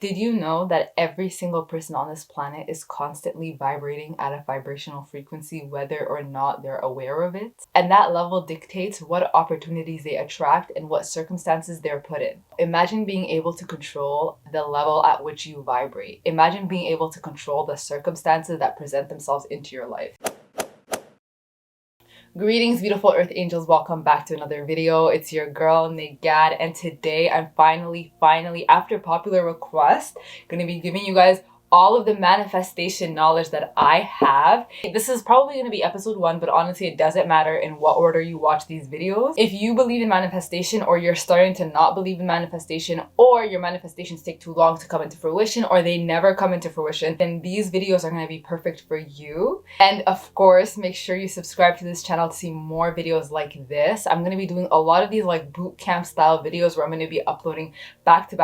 Did you know that every single person on this planet is constantly vibrating at a vibrational frequency, whether or not they're aware of it? And that level dictates what opportunities they attract and what circumstances they're put in. Imagine being able to control the level at which you vibrate. Imagine being able to control the circumstances that present themselves into your life. Greetings, beautiful earth angels. Welcome back to another video. It's your girl Nigad, and today I'm finally after popular request going to be giving you guys all of the manifestation knowledge that I have. This is probably going to be episode 1, but honestly it doesn't matter in what order you watch these videos. If you believe in manifestation, or you're starting to not believe in manifestation, or your manifestations take too long to come into fruition, or they never come into fruition, then these videos are going to be perfect for you. And of course, make sure you subscribe to this channel to see more videos like this. I'm going to be doing a lot of these like boot camp style videos where I'm going to be uploading back to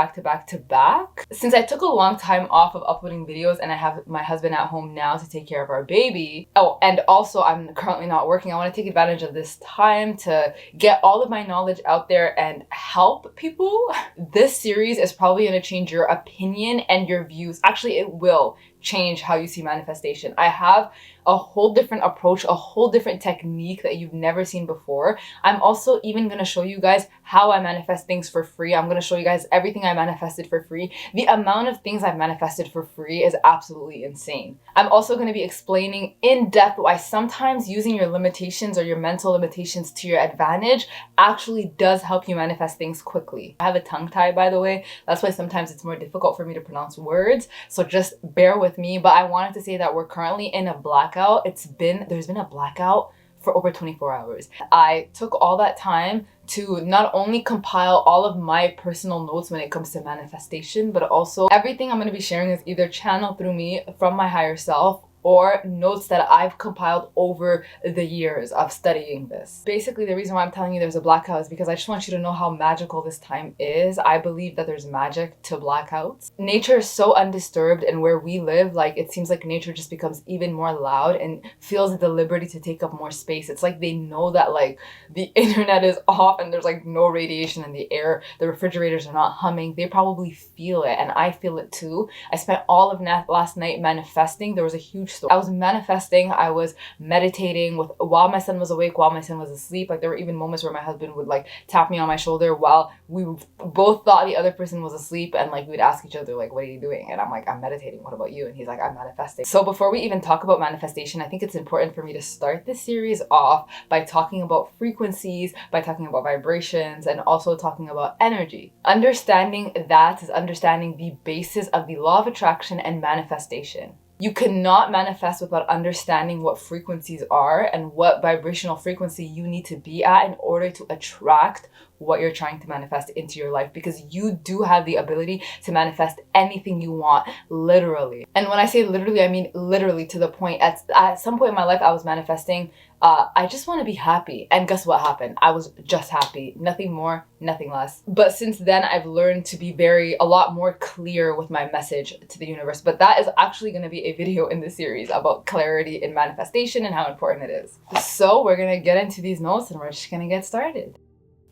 back. Since I took a long time off of uploading videos and I have my husband at home now to take care of our baby. Oh, and also I'm currently not working. I want to take advantage of this time to get all of my knowledge out there and help people. This series is probably going to change your opinion and your views. Actually, it will change how you see manifestation. I have a whole different approach, a whole different technique that you've never seen before. I'm also even going to show you guys how I manifest things for free. I'm going to show you guys everything I manifested for free. The amount of things I've manifested for free is absolutely insane. I'm also going to be explaining in depth why sometimes using your limitations or your mental limitations to your advantage actually does help you manifest things quickly. I have a tongue tie, by the way. That's why sometimes it's more difficult for me to pronounce words. So just bear with me. But I wanted to say that we're currently in a blackout. There's been a blackout for over 24 hours. I took all that time to not only compile all of my personal notes when it comes to manifestation, but also everything I'm going to be sharing is either channeled through me from my higher self or notes that I've compiled over the years of studying this. Basically, the reason why I'm telling you there's a blackout is because I just want you to know how magical this time is. I believe that there's magic to blackouts. Nature is so undisturbed, and where we live, like, it seems like nature just becomes even more loud and feels the liberty to take up more space. It's like they know that like the internet is off and there's like no radiation in the air. The refrigerators are not humming. They probably feel it, and I feel it too. I spent all of last night manifesting. There was a huge I was manifesting, I was meditating while my son was awake, while my son was asleep. Like, there were even moments where my husband would like tap me on my shoulder while we both thought the other person was asleep, and like we'd ask each other like, what are you doing? And I'm like, I'm meditating. What about you? And he's like, I'm manifesting. So before we even talk about manifestation, I think it's important for me to start this series off by talking about frequencies, by talking about vibrations, and also talking about energy. Understanding that is understanding the basis of the law of attraction and manifestation. You cannot manifest without understanding what frequencies are and what vibrational frequency you need to be at in order to attract what you're trying to manifest into your life, because you do have the ability to manifest anything you want, literally. And when I say literally, I mean literally to the point. At some point in my life, I was manifesting, I just want to be happy. And guess what happened? I was just happy. Nothing more, nothing less. But since then, I've learned to be a lot more clear with my message to the universe. But that is actually going to be a video in this series about clarity in manifestation and how important it is. So we're going to get into these notes and we're just going to get started.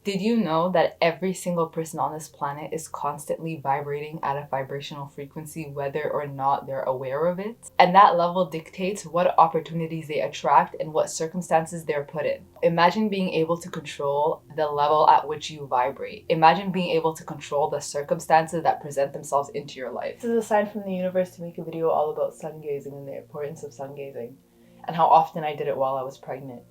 Did you know that every single person on this planet is constantly vibrating at a vibrational frequency, whether or not they're aware of it? And that level dictates what opportunities they attract and what circumstances they're put in. Imagine being able to control the level at which you vibrate. Imagine being able to control the circumstances that present themselves into your life. This is a sign from the universe to make a video all about sun gazing and the importance of sun gazing, and how often I did it while I was pregnant.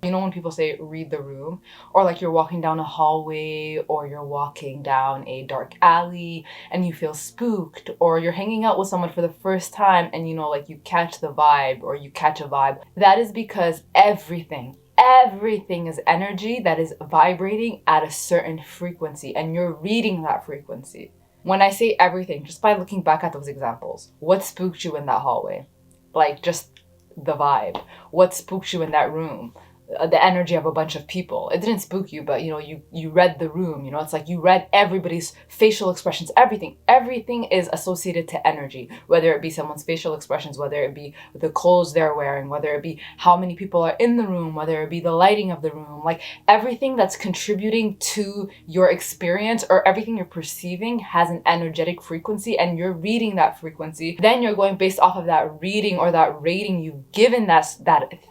You know when people say read the room, or like you're walking down a hallway, or you're walking down a dark alley and you feel spooked, or you're hanging out with someone for the first time and you know, like you catch the vibe, or you catch a vibe. That is because everything is energy that is vibrating at a certain frequency, and you're reading that frequency. When I say everything, just by looking back at those examples, what spooked you in that hallway? Like, just the vibe. What spooked you in that room? the energy of a bunch of people. It didn't spook you, but you know, you read the room, you know, it's like you read everybody's facial expressions, everything is associated to energy, whether it be someone's facial expressions, whether it be the clothes they're wearing, whether it be how many people are in the room, whether it be the lighting of the room, like everything that's contributing to your experience or everything you're perceiving has an energetic frequency, and you're reading that frequency. Then you're going based off of that reading or that rating you've given that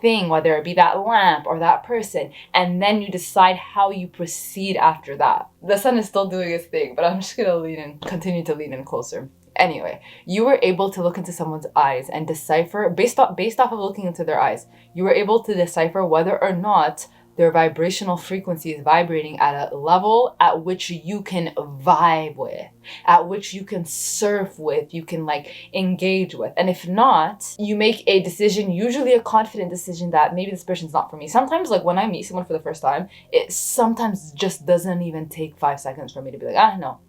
thing, whether it be that lamp or that person, and then you decide how you proceed after that. The sun is still doing its thing, but I'm just gonna continue to lean in closer. Anyway, you were able to look into someone's eyes and decipher, based off of looking into their eyes, you were able to decipher whether or not their vibrational frequency is vibrating at a level at which you can vibe with, at which you can surf with, you can like engage with. And if not, you make a decision, usually a confident decision, that maybe this person's not for me. Sometimes, like when I meet someone for the first time, it sometimes just doesn't even take 5 seconds for me to be like, no.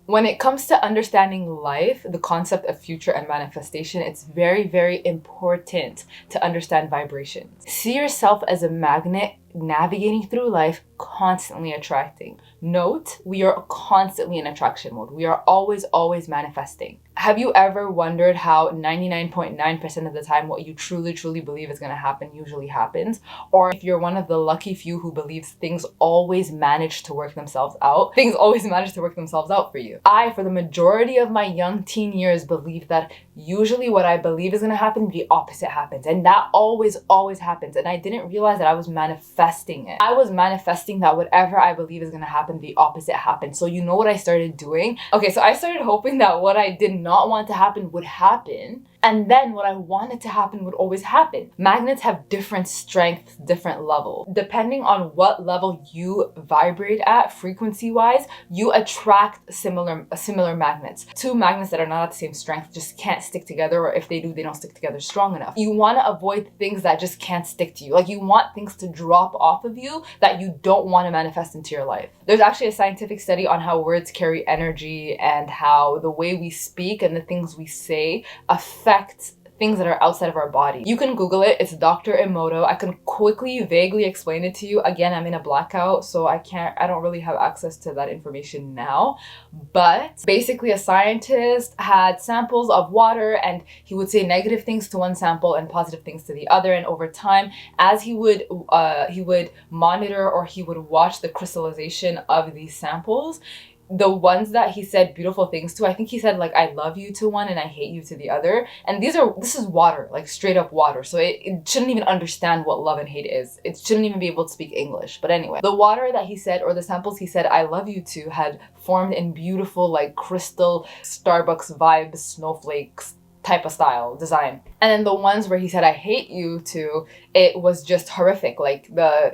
When it comes to understanding life, the concept of future and manifestation, it's very, very important to understand vibrations. See yourself as a magnet navigating through life, constantly attracting. Note, we are constantly in attraction mode. We are always manifesting. Have you ever wondered how 99.9% of the time what you truly believe is going to happen usually happens? Or if you're one of the lucky few who believes things always manage to work themselves out, things always manage to work themselves out for you. I, for the majority of my young teen years, believed that usually what I believe is going to happen, the opposite happens. And that always happens. And I didn't realize that I was manifesting it. I was manifesting that whatever I believe is going to happen, the opposite happens. So you know what I started doing? Okay, so I started hoping that what I did not want to happen would happen, and then what I wanted to happen would always happen. Magnets have different strengths, different levels. Depending on what level you vibrate at frequency-wise, you attract similar magnets. Two magnets that are not at the same strength just can't stick together, or if they do, they don't stick together strong enough. You want to avoid things that just can't stick to you. Like you want things to drop off of you that you don't want to manifest into your life. There's actually a scientific study on how words carry energy and how the way we speak and the things we say affect things that are outside of our body. You can Google it. It's Dr. Emoto. I can quickly, vaguely explain it to you. Again, I'm in a blackout, so I don't really have access to that information now. But basically, a scientist had samples of water, and he would say negative things to one sample and positive things to the other. And over time, as he would monitor, or he would watch the crystallization of these samples, the ones that he said beautiful things to, I think he said like I love you to one and I hate you to the other. And this is water, like straight up water. So it shouldn't even understand what love and hate is. It shouldn't even be able to speak English. But anyway, the water that he said, or the samples he said I love you to, had formed in beautiful like crystal Starbucks vibe snowflakes type of style design. And then the ones where he said I hate you to, it was just horrific. Like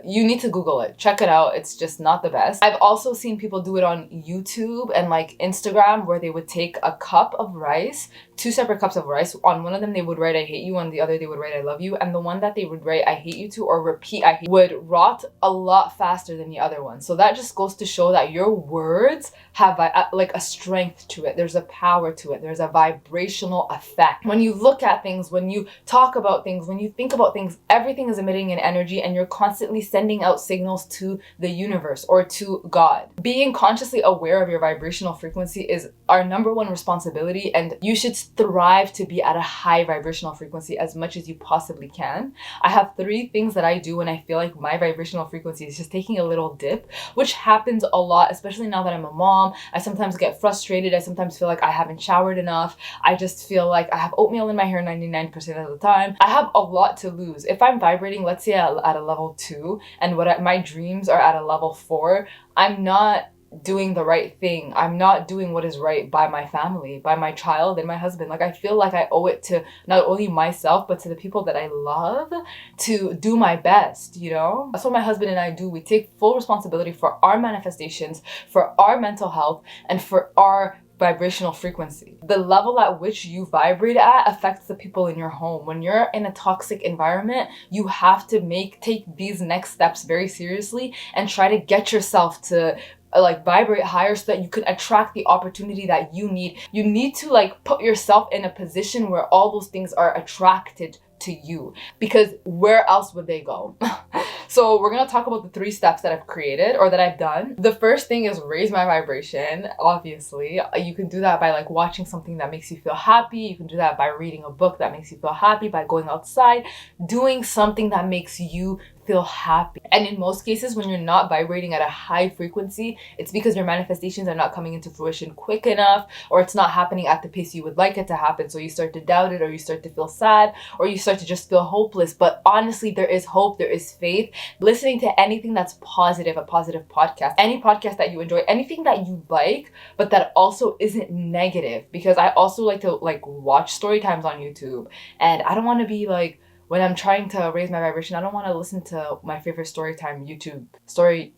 you need to Google it, check it out. It's just not the best. I've also seen people do it on YouTube and like Instagram, where they would take a cup of rice, 2 separate cups of rice. On one of them they would write I hate you, on the other they would write I love you, and the one that they would write I hate you to or repeat I hate would rot a lot faster than the other one. So that just goes to show that your words have like a strength to it. There's a power to it. There's a vibrational effect. When you look at things, when you talk about things, when you think about things, everything is emitting an energy, and you're constantly sending out signals to the universe or to God. Being consciously aware of your vibrational frequency is our number one responsibility, and you should strive to be at a high vibrational frequency as much as you possibly can. I have 3 things that I do when I feel like my vibrational frequency is just taking a little dip, which happens a lot, especially now that I'm a mom. I sometimes get frustrated. I sometimes feel like I haven't showered enough. I just feel like I have oatmeal in my hair 99% of the time. I have a lot to lose. If I'm vibrating, let's say at a level 2, and my dreams are at a level 4, I'm not doing the right thing. I'm not doing what is right by my family, by my child and my husband. Like I feel like I owe it to not only myself, but to the people that I love to do my best, you know? That's what my husband and I do. We take full responsibility for our manifestations, for our mental health, and for our vibrational frequency. The level at which you vibrate at affects the people in your home. When you're in a toxic environment, you have to take these next steps very seriously and try to get yourself to like vibrate higher so that you can attract the opportunity that you need. You need to like put yourself in a position where all those things are attracted to you, because where else would they go? So we're gonna talk about the 3 steps that I've created or that I've done. The first thing is raise my vibration. Obviously, you can do that by like watching something that makes you feel happy. You can do that by reading a book that makes you feel happy, by going outside, doing something that makes you feel happy. And in most cases, when you're not vibrating at a high frequency, it's because your manifestations are not coming into fruition quick enough, or it's not happening at the pace you would like it to happen. So you start to doubt it, or you start to feel sad, or you start to just feel hopeless. But honestly, there is hope, there is faith. Listening to anything that's positive, a positive podcast, any podcast that you enjoy, anything that you like, but that also isn't negative. Because I also like to watch story times on YouTube, and I don't want to be like, when I'm trying to raise my vibration, I don't want to listen to my favorite storytime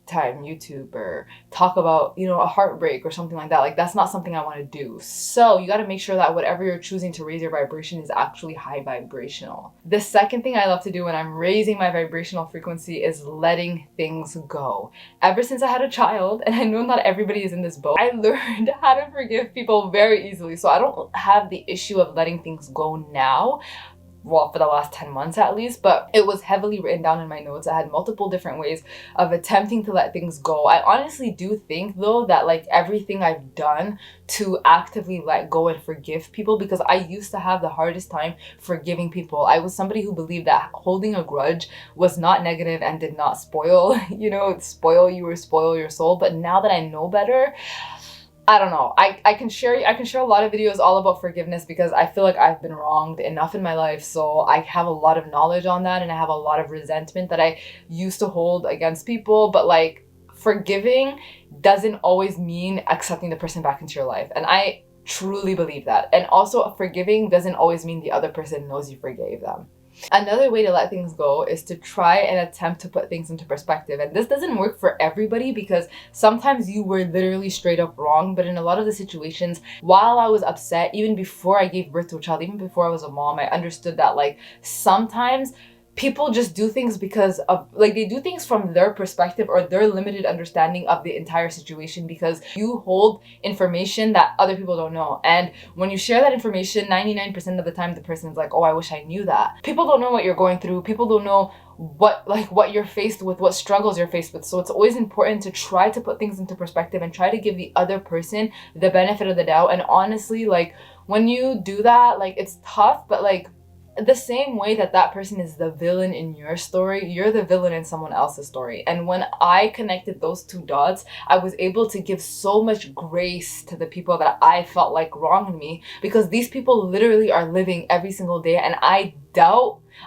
YouTuber talk about, you know, a heartbreak or something like that. Like, that's not something I want to do. So you got to make sure that whatever you're choosing to raise your vibration is actually high vibrational. The second thing I love to do when I'm raising my vibrational frequency is letting things go. Ever since I had a child, and I know not everybody is in this boat, I learned how to forgive people very easily. So I don't have the issue of letting things go now. Well, for the last 10 months at least, but it was heavily written down in my notes. I had multiple different ways of attempting to let things go. I honestly do think though that like everything I've done to actively let go and forgive people, because I used to have the hardest time forgiving people. I was somebody who believed that holding a grudge was not negative and did not spoil, you know, spoil you or spoil your soul. But now that I know better, I don't know. I can share a lot of videos all about forgiveness, because I feel like I've been wronged enough in my life. So I have a lot of knowledge on that, and I have a lot of resentment that I used to hold against people. But like, forgiving doesn't always mean accepting the person back into your life. And I truly believe that. And also, forgiving doesn't always mean the other person knows you forgave them. Another way to let things go is to try and attempt to put things into perspective. And this doesn't work for everybody, because sometimes you were literally straight up wrong. But in a lot of the situations, while I was upset, even before I gave birth to a child, even before I was a mom, I understood that like sometimes people just do things because of like, they do things from their perspective or their limited understanding of the entire situation, because you hold information that other people don't know. And when you share that information, 99% of the time the person's like, oh, I wish I knew that. People don't know what you're going through. People don't know what you're faced with, what struggles you're faced with. So it's always important to try to put things into perspective and try to give the other person the benefit of the doubt. And honestly, like, when you do that, like, it's tough, but like, the same way that that person is the villain in your story, you're the villain in someone else's story. And when I connected those 2 dots, I was able to give so much grace to the people that I felt like wronged me, because these people literally are living every single day, and I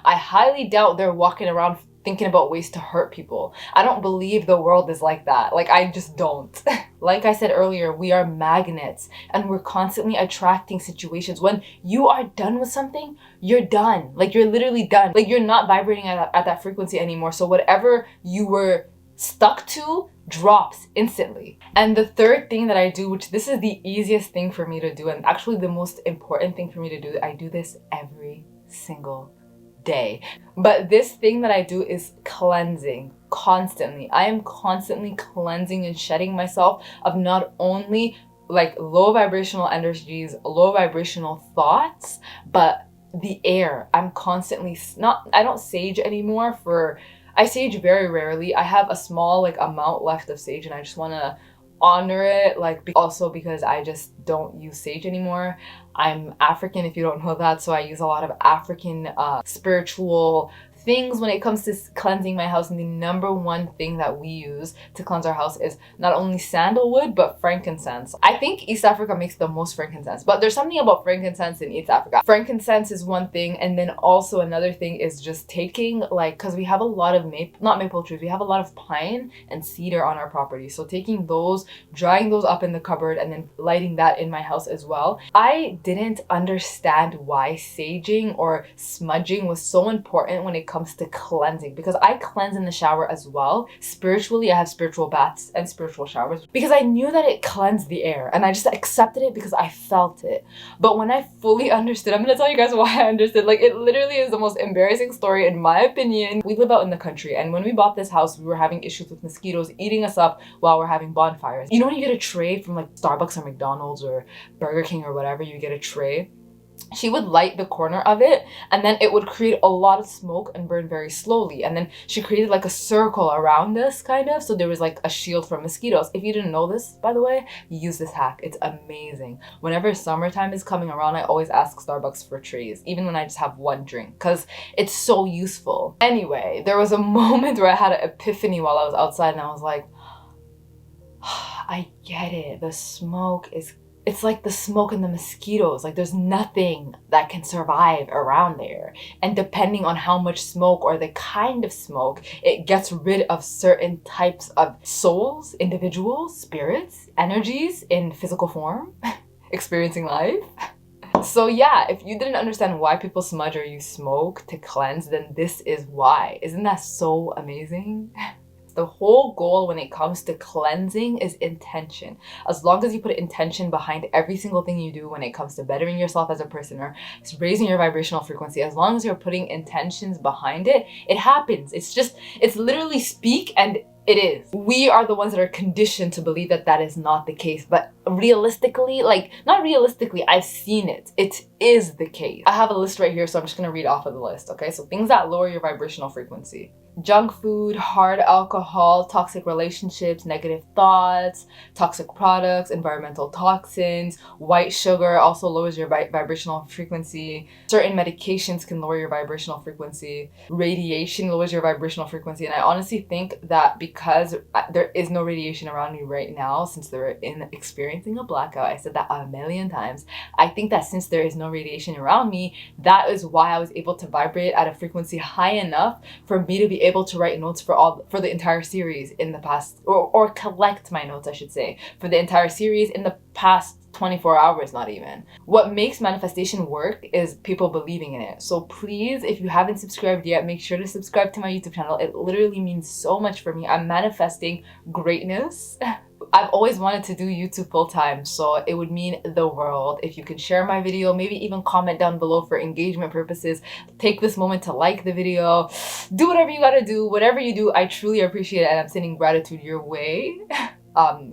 highly doubt they're walking around thinking about ways to hurt people. I don't believe the world is like that. Like, I just don't. Like I said earlier, we are magnets, and we're constantly attracting situations. When you are done with something, you're done. Like, you're literally done. Like, you're not vibrating at that frequency anymore. So whatever you were stuck to drops instantly. And the third thing that I do, which this is the easiest thing for me to do, and actually the most important thing for me to do, I do this every single day. But this thing that I do is cleansing constantly. I am constantly cleansing and shedding myself of not only like low vibrational energies, low vibrational thoughts, but the air. I'm constantly I don't sage anymore. I sage very rarely. I have a small like amount left of sage, and I just want to honor it, like, also because I just don't use sage anymore. I'm African, if you don't know that, so I use a lot of African spiritual things when it comes to cleansing my house. And the number one thing that we use to cleanse our house is not only sandalwood but frankincense. I think East Africa makes the most frankincense, but there's something about frankincense in East Africa. Frankincense is one thing, and then also another thing is just taking, like, because we have a lot of not maple trees, we have a lot of pine and cedar on our property, so taking those, drying those up in the cupboard, and then lighting that in my house as well. I didn't understand why saging or smudging was so important when it comes to cleansing, because I cleanse in the shower as well. Spiritually, I have spiritual baths and spiritual showers because I knew that it cleansed the air, and I just accepted it because I felt it. But when I fully understood, I'm gonna tell you guys why I understood. Like, it literally is the most embarrassing story in my opinion. We live out in the country, and when we bought this house, we were having issues with mosquitoes eating us up while we're having bonfires. You know when you get a tray from like Starbucks or McDonald's or Burger King or whatever, you get a tray she would light the corner of it, and then it would create a lot of smoke and burn very slowly. And then she created like a circle around us, kind of, so there was like a shield from mosquitoes. If you didn't know this, by the way, use this hack. It's amazing. Whenever summertime is coming around, I always ask Starbucks for trays, even when I just have one drink, because it's so useful. Anyway, there was a moment where I had an epiphany while I was outside, and I was like, I get it. The smoke is, it's like the smoke and the mosquitoes. Like, there's nothing that can survive around there. And depending on how much smoke or the kind of smoke, it gets rid of certain types of souls, individuals, spirits, energies in physical form, experiencing life. So yeah, if you didn't understand why people smudge or use smoke to cleanse, then this is why. Isn't that so amazing? The whole goal when it comes to cleansing is intention. As long as you put intention behind every single thing you do when it comes to bettering yourself as a person or raising your vibrational frequency, as long as you're putting intentions behind it, it happens. It's literally speak and it is. We are the ones that are conditioned to believe that that is not the case. But realistically, like, not realistically, I've seen it. It is the case. I have a list right here, so I'm just gonna read off of the list, okay? So things that lower your vibrational frequency: junk food, hard alcohol, toxic relationships, negative thoughts, toxic products, environmental toxins. White sugar also lowers your vibrational frequency. Certain medications can lower your vibrational frequency. Radiation lowers your vibrational frequency. And I honestly think that because there is no radiation around me right now, since they're experiencing a blackout, I said that a million times, I think that since there is no radiation around me, that is why I was able to vibrate at a frequency high enough for me to be able to write notes for the entire series in the past, or collect my notes, I should say, for the entire series in the past 24 hours, not even. What makes manifestation work is people believing in it. So please, if you haven't subscribed yet, make sure to subscribe to my YouTube channel. It literally means so much for me. I'm manifesting greatness. I've always wanted to do YouTube full time, so it would mean the world if you could share my video, maybe even comment down below for engagement purposes. Take this moment to like the video, do whatever you gotta do. Whatever you do, I truly appreciate it, and I'm sending gratitude your way.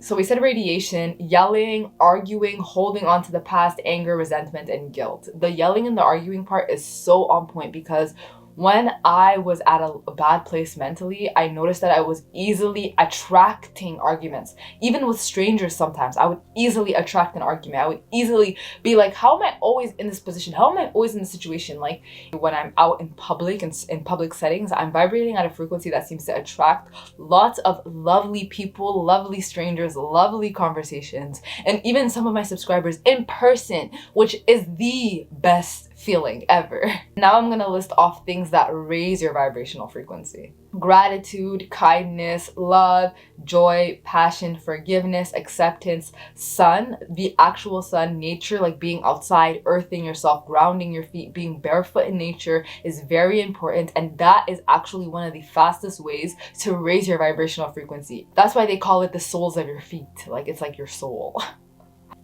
So we said radiation, yelling, arguing, holding on to the past, anger, resentment, and guilt. The yelling and the arguing part is so on point because when I was at a bad place mentally, I noticed that I was easily attracting arguments. Even with strangers sometimes, I would easily attract an argument. I would easily be like, how am I always in this position? How am I always in this situation? Like, when I'm out in public and in public settings, I'm vibrating at a frequency that seems to attract lots of lovely people, lovely strangers, lovely conversations, and even some of my subscribers in person, which is the best feeling ever. Now I'm gonna list off things that raise your vibrational frequency: gratitude, kindness, love, joy, passion, forgiveness, acceptance, sun, the actual sun, nature, like being outside, earthing yourself, grounding your feet, being barefoot in nature is very important, and that is actually one of the fastest ways to raise your vibrational frequency. That's why they call it the soles of your feet. Like, it's like your soul.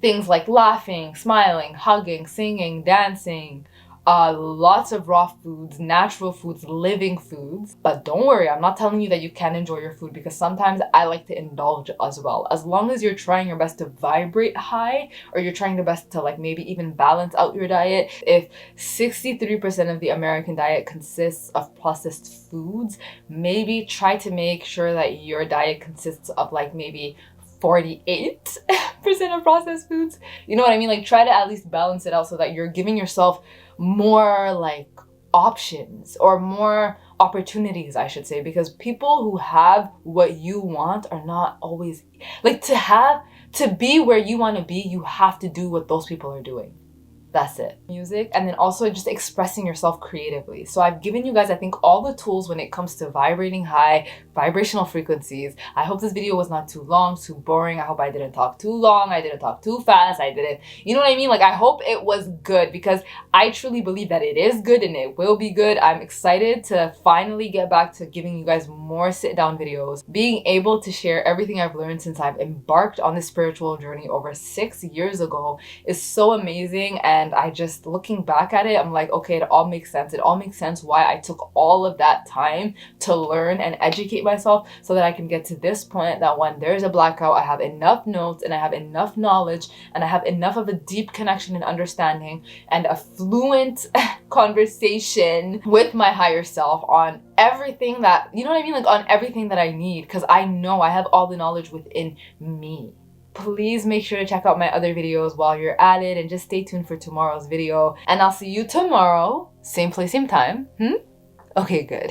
Things like laughing, smiling, hugging, singing, dancing, lots of raw foods, natural foods, living foods. But don't worry, I'm not telling you that you can't enjoy your food, because sometimes I like to indulge as well. As long as you're trying your best to vibrate high, or you're trying your best to like maybe even balance out your diet. If 63% of the American diet consists of processed foods, maybe try to make sure that your diet consists of like maybe 48% of processed foods. You know what I mean? Like, try to at least balance it out so that you're giving yourself more like options or more opportunities, I should say, because people who have what you want are not always like, to be where you want to be, you have to do what those people are doing. That's it. Music, and then also just expressing yourself creatively. So I've given you guys, I think, all the tools when it comes to vibrating high vibrational frequencies. I hope this video was not too long, too boring. I hope I didn't talk too long. I didn't talk too fast. I didn't, you know what I mean? Like, I hope it was good, because I truly believe that it is good and it will be good. I'm excited to finally get back to giving you guys more sit-down videos, being able to share everything I've learned since I've embarked on this spiritual journey over 6 years ago is so amazing. And I just, looking back at it, I'm like, okay, it all makes sense. It all makes sense why I took all of that time to learn and educate myself so that I can get to this point that when there's a blackout, I have enough notes and I have enough knowledge and I have enough of a deep connection and understanding and a fluent conversation with my higher self on everything that, you know what I mean? Like on everything that I need, because I know I have all the knowledge within me. Please make sure to check out my other videos while you're at it, and just stay tuned for tomorrow's video. And I'll see you tomorrow, same place, same time. Okay, good.